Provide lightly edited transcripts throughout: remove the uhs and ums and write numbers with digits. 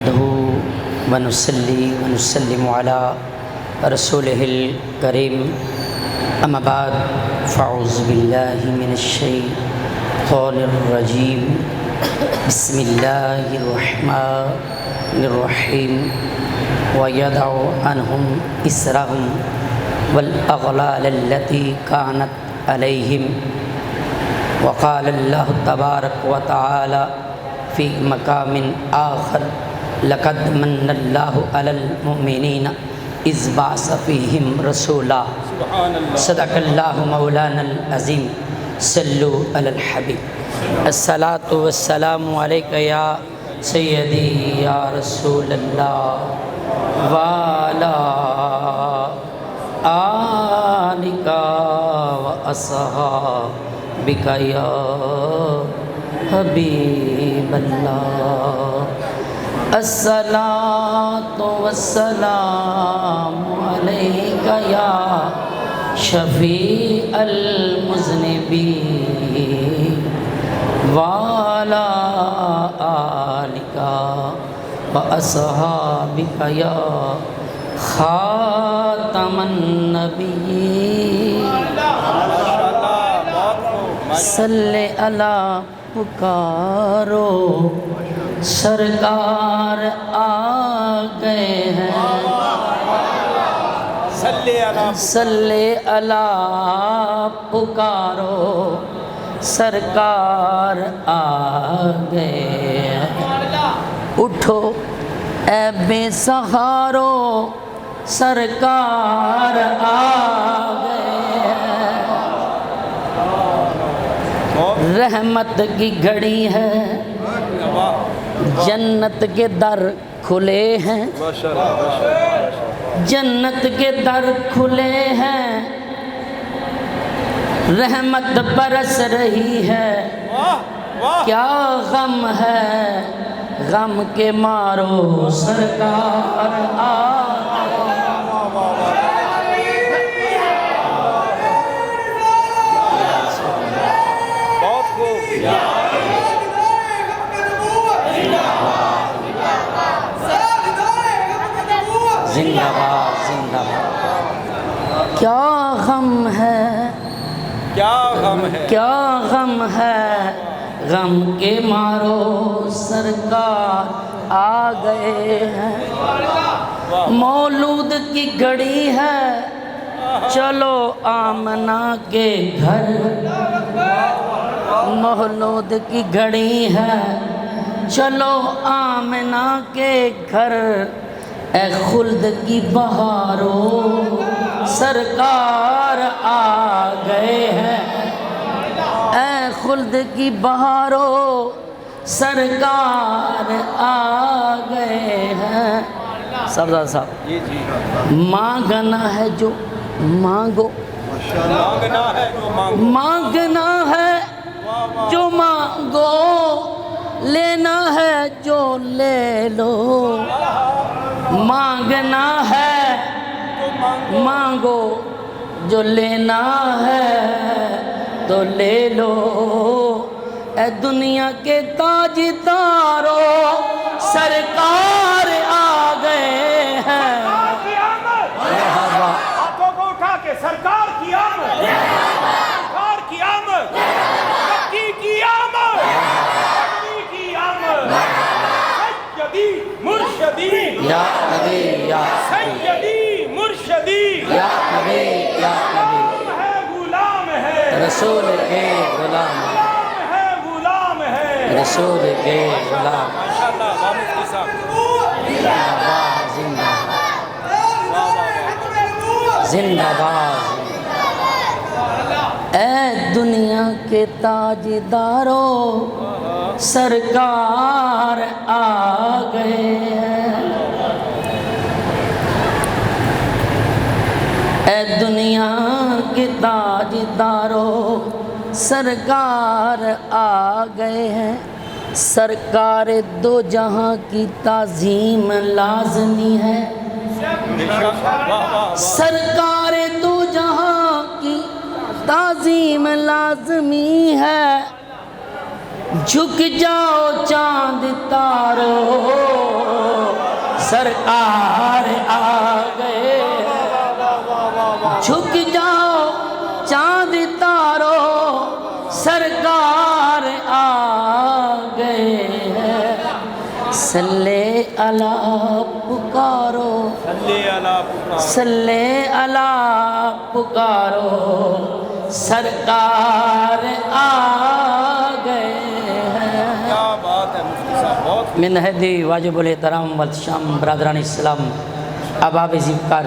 نحمده ونصلي ونسلم على رسوله الكريم اما بعد فاعوذ بالله من الشيطان الرجيم بسم الله الرحمن الرحيم ويضع عنهم إسرهم والأغلال التي كانت عليهم وقال الله تبارك وتعالى في مقام آخر لقد من الله على المؤمنين إذ بعث فيهم رسولا صدق الله مولانا العظيم صلوا على الحبيب الصلاة والسلام عليك يا سيدي يا رسول الله وعلى آلك وأصحابك يا حبیب اللہ الصلاۃ والسلام علیک یا شفیع المذنبین وعلی آلک واصحابک یا خاتم النبیین صلی اللہ پکارو سرکار آ گئے ہیں صلی اللہ پکارو سرکار آ گئے ہیں اٹھو اے بے سہارو سرکار آ گئے ہیں رحمت کی گھڑی ہے جنت کے در کھلے ہیں جنت کے در کھلے ہیں رحمت برس رہی ہے کیا غم ہے غم کے مارو سرکار آ زندہ باد زندہ باد کیا غم ہے کیا غم ہے غم کے مارو سرکار آ گئے ہیں مولود کی گھڑی ہے چلو آمنہ کے گھر مولود کی گھڑی ہے چلو آمنہ کے گھر اے خلد کی بہاروں سرکار آ گئے ہیں اے خلد کی بہاروں سرکار آ گئے ہیں سبزہ صاحب مانگنا ہے جو مانگو مانگنا ہے جو مانگو لینا ہے جو لے لو مانگنا ہے مانگو جو لینا ہے تو لے لو اے دنیا کے تاجدارو سرکار آ گئے ہیں ہاتھوں کو اٹھا کے سرکار کی آمد سرکار کی آمد مکی کی آمد مکی کی آمد سیدی مرشدی یا نبی یا سیدی مرشدی یا نبی یا نبی غلام ہے رسول کے غلام غلام ہے رسول کے غلام ماشاءاللہ مفتی صاحب زندہ باد زندہ باد اے دنیا کے تاجدارو سرکار آ گئے ہیں اے دنیا کے تاجدارو سرکار آ گئے ہیں سرکار دو جہاں کی تعظیم لازمی ہے سرکار دو جہاں کی تعظیم لازمی ہے جھک جاؤ چاند تارو سرکار آ گئے جھک جاؤ چاند تارو سرکار آ گئے ہیں صلی اللہ پکارو صلی اللہ پکارو سرکار آ گئے ہیں۔ کیا بات ہے مفتی صاحب، بہت من ہدی واجب الاحترام والشام برادران اسلام احباب ذوقار،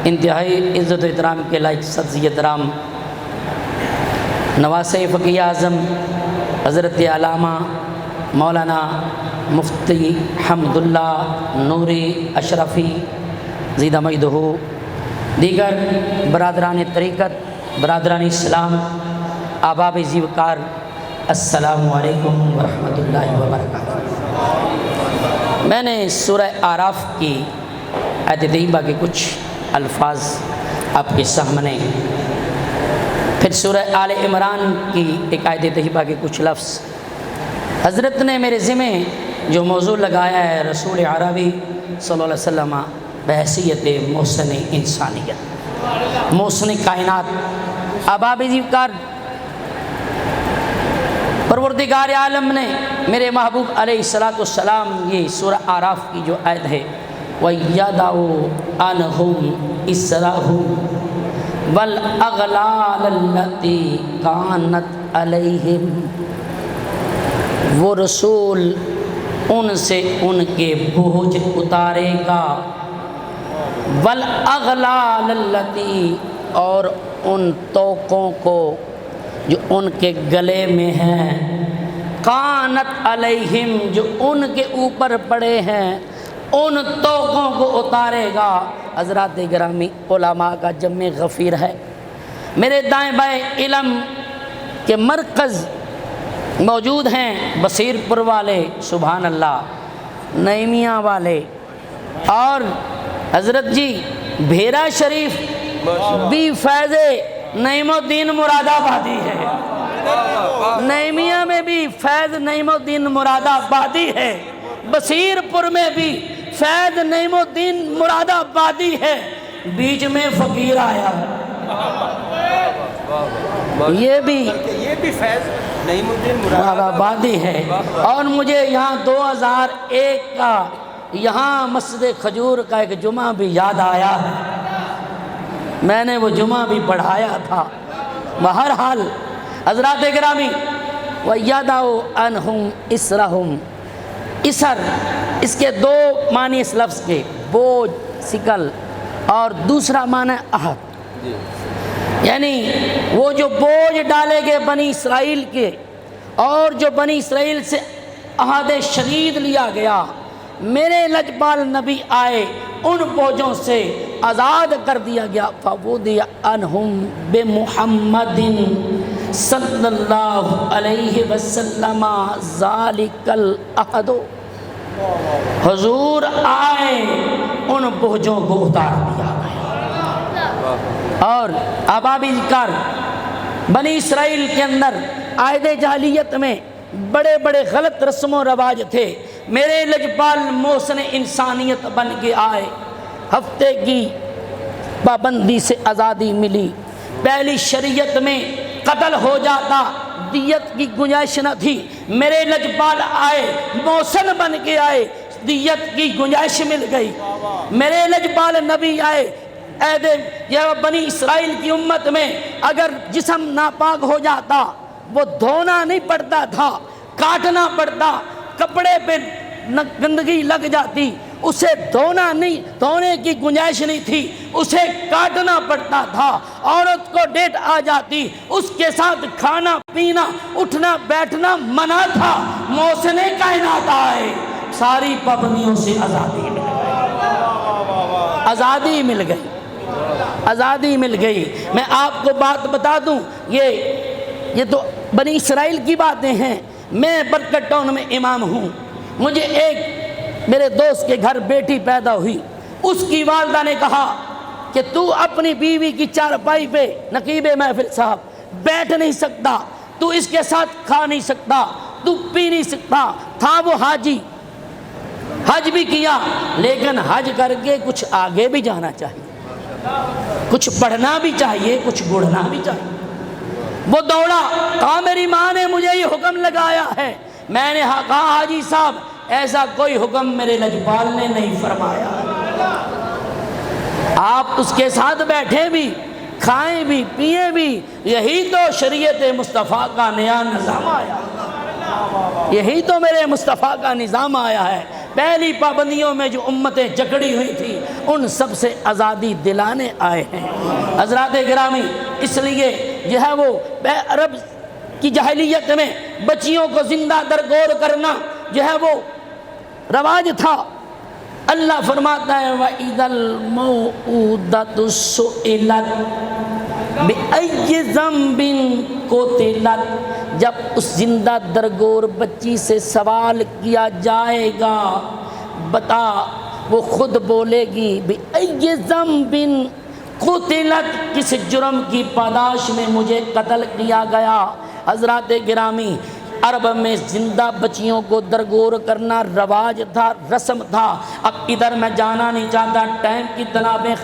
انتہائی عزت و احترام کے لائق شخصیت رام نواسۂ فقیہ اعظم حضرت علامہ مولانا مفتی حمداللہ نوری اشرفی زیدہ مجدہ، دیگر برادران طریقت، برادران اسلام، احباب ذوقار، السلام علیکم ورحمۃ اللہ وبرکاتہ۔ میں نے سورہ اعراف کی آیت طیبہ کے کچھ الفاظ آپ کے سامنے، پھر سورہ آل عمران کی ایک آیت طیبہ کے کچھ لفظ، حضرت نے میرے ذمہ جو موضوع لگایا ہے رسول عربی صلی اللہ علیہ وسلم بحیثیت محسن انسانیت، محسن کائنات۔ احباب ذوقار، پروردگار عالم نے میرے محبوب علیہ السلام یہ سورہ اعراف کی جو آیت ہے وَيَدَعُ عَنْهُمْ إِسْرَهُمْ وَالْأَغْلَالَ الَّتِي كَانَتْ عَلَيْهِمْ، وہ رسول ان سے ان کے بوجھ اتارے گا، وَالْأَغْلَالَ الَّتِي، اور ان توقوں کو جو ان کے گلے میں ہیں، کانت علیہم، جو ان کے اوپر پڑے ہیں، ان توقوں کو اتارے گا۔ حضرات گرامی، علماء کا جمع غفیر ہے، میرے دائیں بائیں علم کے مرکز موجود ہیں، بصیر پور والے سبحان اللہ، نعیمیہ والے، اور حضرت جی بھیرا شریف بھی فیض نعیم الدین مراد آبادی ہے، نعیمیہ میں بھی فیض نعیم الدین مراد آبادی ہے، بصیر پور میں بھی فیض نعیم الدین مراد آبادی ہے، بیچ میں فقیر آیا ہے، یہ بھی فیض نعیم الدین مراد آبادی ہے۔ اور مجھے یہاں 2001 کا یہاں مسجد کھجور کا ایک جمعہ بھی یاد آیا ہے، میں نے وہ جمعہ بھی پڑھایا تھا۔ بہرحال حضرات گرامی، وَيَدَعُ عَنْهُمْ إِسْرَهُمْ، اسر، اس کے دو معنی اس لفظ کے، بوجھ، سکل، اور دوسرا معنی عہد، یعنی وہ جو بوجھ ڈالے گئے بنی اسرائیل کے، اور جو بنی اسرائیل سے عہد شدید لیا گیا، میرے لجپال نبی آئے، ان بوجھوں سے آزاد کر دیا گیا۔ فَوُضِعَ عَنْهُمْ بِمُحَمَّدٍ صلی اللہ علیہ وسلم ذَلِكَ الْعَهْدُ، حضور آئے، ان بوجھوں کو اتار دیا گیا۔ اور احباب ذوقار، بنی اسرائیل کے اندر عہد جاہلیت میں بڑے بڑے غلط رسم و رواج تھے، میرے لجپال محسن انسانیت بن کے آئے، ہفتے کی پابندی سے آزادی ملی، پہلی شریعت میں قتل ہو جاتا، دیت کی گنجائش نہ تھی، میرے لجپال آئے، محسن بن کے آئے، دیت کی گنجائش مل گئی، میرے لجپال نبی آئے، یہ بنی اسرائیل کی امت میں اگر جسم ناپاک ہو جاتا وہ دھونا نہیں پڑتا تھا، کاٹنا پڑتا، کپڑے پہ گندگی لگ جاتی، اسے دھونے کی گنجائش نہیں تھی، اسے کاٹنا پڑتا تھا، عورت کو ڈیٹ آ جاتی، اس کے ساتھ کھانا پینا اٹھنا بیٹھنا منع تھا، محسن کائنات آئے، ساری پابندیوں سے آزادی مل گئی، آزادی مل گئی، آزادی مل گئی۔ میں آپ کو بات بتا دوں، یہ تو بنی اسرائیل کی باتیں ہیں، میں برکت ٹاؤن میں امام ہوں، مجھے ایک میرے دوست کے گھر بیٹی پیدا ہوئی، اس کی والدہ نے کہا کہ تو اپنی بیوی کی چارپائی پہ نقیب محفل صاحب بیٹھ نہیں سکتا، تو اس کے ساتھ کھا نہیں سکتا، تو پی نہیں سکتا، تھا وہ حاجی، حج بھی کیا، لیکن حج کر کے کچھ آگے بھی جانا چاہیے، کچھ پڑھنا بھی چاہیے، کچھ گڑھنا بھی چاہیے۔ وہ دوڑا، کہا میری ماں نے مجھے یہ حکم لگایا ہے۔ میں نے کہا حاجی صاحب ایسا کوئی حکم میرے لجپال نے نہیں فرمایا، آپ اس کے ساتھ بیٹھے بھی، کھائیں بھی، پیئیں بھی، یہی تو شریعت مصطفیٰ کا نیا نظام آیا، یہی تو میرے مصطفیٰ کا نظام آیا ہے۔ پہلی پابندیوں میں جو امتیں جکڑی ہوئی تھی ان سب سے آزادی دلانے آئے ہیں۔ حضرات گرامی، اس لیے جو ہے وہ عرب کی جاہلیت میں بچیوں کو زندہ درگور کرنا جو ہے وہ رواج تھا۔ اللہ فرماتا ہے وَإِذَا الْمَوْءُودَةُ سُئِلَتْ بِأَيِّ ذَنبٍ قُتِلَتْ، جب اس زندہ درگور بچی سے سوال کیا جائے گا، بتا، وہ خود بولے گی بِأَيِّ ذَنبٍ قُتِلَتْ، کس جرم کی پاداش میں مجھے قتل کیا گیا۔ حضرات گرامی، عرب میں زندہ بچیوں کو درگور کرنا رواج تھا، رسم تھا۔ اب ادھر میں جانا نہیں چاہتا، ٹائم کی تنابیں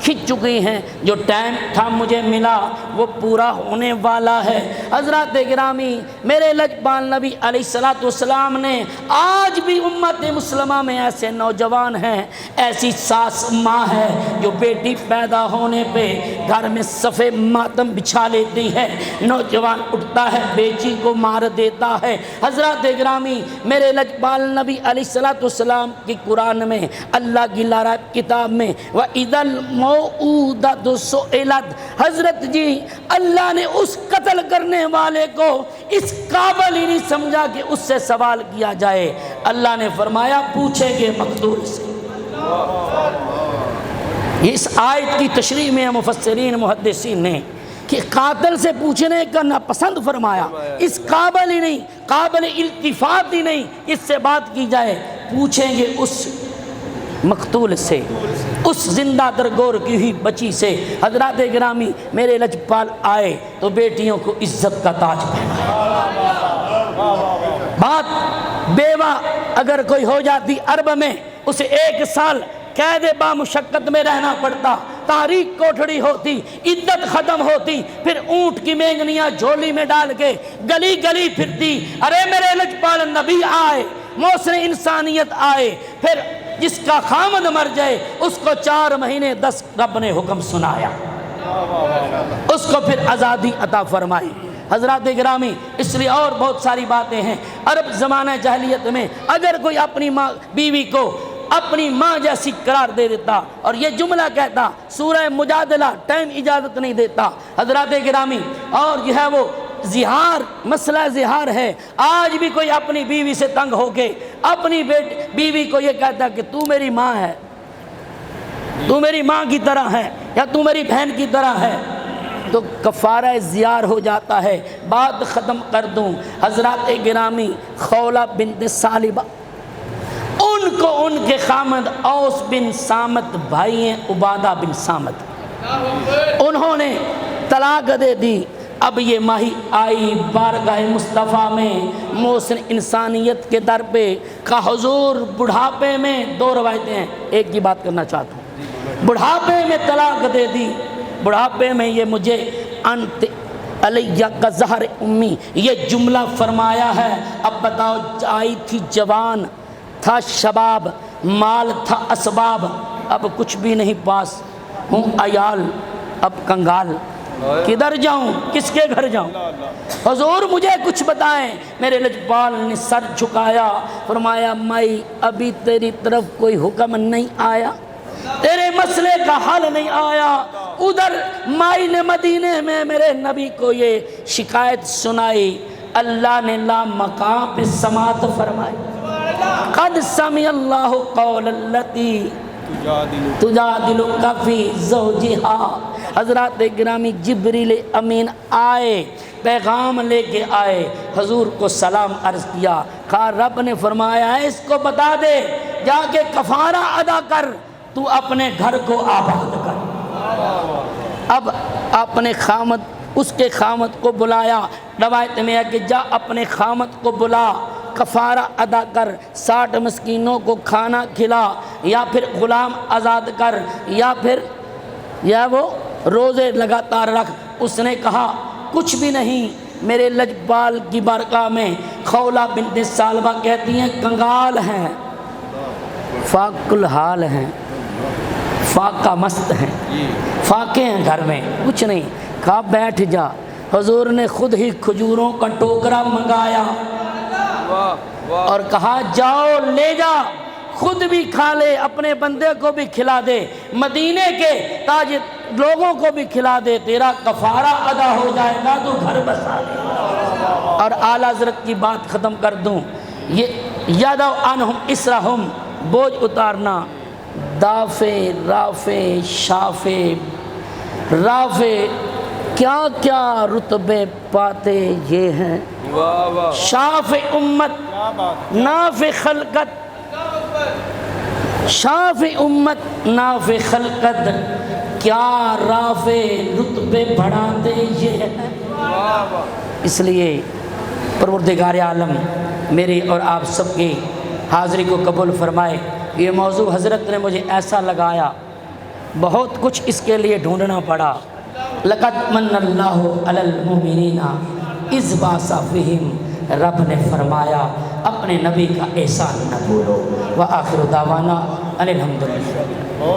کھنچ چکی ہیں، جو ٹائم تھا مجھے ملا وہ پورا ہونے والا ہے۔ حضرات گرامی، میرے لجپال نبی علیہ السلام نے آج بھی امت مسلمہ میں ایسے نوجوان ہیں، ایسی ساس ماں ہے جو بیٹی پیدا ہونے پہ گھر میں صفے ماتم بچھا لیتی ہے، نوجوان اٹھتا ہے بیٹی کو مار دیتا ہے۔ حضرات گرامی، میرے لجپال نبی علیہ السلام کی قرآن میں، اللہ کی لارب کتاب میں وَإِذَا الْمَوْءُودَةُ سُئِلَتْ، حضرت جی اللہ نے اس قتل کرنے والے کو اس قابل ہی نہیں سمجھا کہ اس سے سوال کیا جائے۔ اللہ نے فرمایا پوچھیں گے مقتول سے۔ اس آیت کی تشریح میں مفسرین محدثین نے کہ قاتل سے پوچھنے کا ناپسند فرمایا، اس قابل ہی نہیں، قابل التفات ہی نہیں اس سے بات کی جائے، پوچھیں گے اس مقتول سے، اس زندہ درگور کی ہوئی بچی سے۔ حضرات گرامی، میرے لجپال آئے تو بیٹیوں کو عزت کا تاج پہنایا۔ بات بیوہ اگر کوئی ہو جاتی عرب میں، اسے 1 سال قید بامشقت میں رہنا پڑتا، تاریک کوٹھڑی ہوتی، عدت ختم ہوتی، پھر اونٹ کی مینگنیاں جھولی میں ڈال کے گلی گلی پھرتی۔ ارے میرے لجپال نبی آئے، محسن انسانیت آئے، پھر جس کا خامد مر جائے اس کو 4 مہینے 10 رب نے حکم سنایا، اس کو پھر آزادی عطا فرمائی۔ حضرات گرامی، اس لیے اور بہت ساری باتیں ہیں۔ عرب زمانہ جاہلیت میں اگر کوئی اپنی ماں بیوی کو اپنی ماں جیسی قرار دے دیتا اور یہ جملہ کہتا، سورہ مجادلہ ٹائم اجازت نہیں دیتا۔ حضرات گرامی، اور جو ہے وہ زہار، مسئلہ زہار ہے۔ آج بھی کوئی اپنی بیوی سے تنگ ہو کے اپنی بیوی کو یہ کہتا کہ تو میری ماں ہے، تو میری ماں کی طرح ہے، یا تو میری بہن کی طرح ہے، تو کفارہ زیار ہو جاتا ہے۔ بات ختم کر دوں، حضرات گرامی، خولہ بنت ثعلبہ، ان کو ان کے خامد اوس بن صامت بھائی ہیں، عبادہ بن صامت، انہوں نے طلاق دے دی۔ اب یہ ماہی آئی بارگاہ مصطفیٰ میں محسن انسانیت کے در پہ، کہ حضور بڑھاپے میں 2 روایتیں ہیں، ایک کی بات کرنا چاہتا ہوں۔ بڑھاپے میں طلاق دے دی، بڑھاپے میں یہ مجھے انت علیہ کا زہر امی، یہ جملہ فرمایا ہے۔ اب بتاؤ، آئی تھی جوان، تھا شباب، مال تھا اسباب، اب کچھ بھی نہیں پاس، ہوں عیال اب کنگال، کدھر جاؤں، کس کے گھر جاؤں، حضور مجھے کچھ بتائیں۔ میرے لجپال نے سر جھکایا، فرمایا مائی ابھی تیری طرف کوئی حکم نہیں آیا، تیرے مسئلے کا حل نہیں آیا۔ ادھر مائی نے مدینے میں میرے نبی کو یہ شکایت سنائی، اللہ نے لا مقام پہ سماعت فرمائی، قد سمع اللہ قول التی تجادلک فی زوجہا۔ حضرات گرامی، جبریل امین آئے، پیغام لے کے آئے، حضور کو سلام عرض کیا، کہا رب نے فرمایا ہے اس کو بتا دے، جا کے کفارہ ادا کر، تو اپنے گھر کو آباد کر۔ اب اپنے خامد، اس کے خامد کو بلایا، روایت میں ہے کہ جا اپنے خامد کو بلا، کفارہ ادا کر، 60 مسکینوں کو کھانا کھلا، یا پھر غلام آزاد کر، یا پھر وہ روزے لگاتار رکھ۔ اس نے کہا کچھ بھی نہیں، میرے لجپال کی بارگاہ میں خولہ بنت ثعلبہ کہتی ہیں کنگال ہیں، فاق الحال ہیں، فاقہ مست ہیں، فاقے ہیں گھر میں، کچھ نہیں۔ کہا بیٹھ جا۔ حضور نے خود ہی کھجوروں کا ٹوکرا منگایا اور کہا جاؤ لے جا، خود بھی کھا لے، اپنے بندے کو بھی کھلا دے، مدینے کے تاج لوگوں کو بھی کھلا دے، تیرا کفارہ ادا ہو جائے گا، تو گھر بسا لے۔ اور اعلیٰ حضرت کی بات ختم کر دوں، یہ یادو عنہم اسرہم، بوجھ اتارنا، دافع رافع شافع رافع کیا کیا رتبے پاتے یہ ہیں، شافع امت نافع خلقت، شافع امت نافع خلقت، کیا رافع رتبے بڑھاتے یہ ہیں۔ اس لیے پروردگار عالم میری اور آپ سب کی حاضری کو قبول فرمائے۔ یہ موضوع حضرت نے مجھے ایسا لگایا، بہت کچھ اس کے لیے ڈھونڈنا پڑا۔ لقد من اللہ علی المؤمنین اذ بعث فیہم، رب نے فرمایا اپنے نبی کا احسان نہ بھولو۔ وآخر دعوانا ان الحمدللہ۔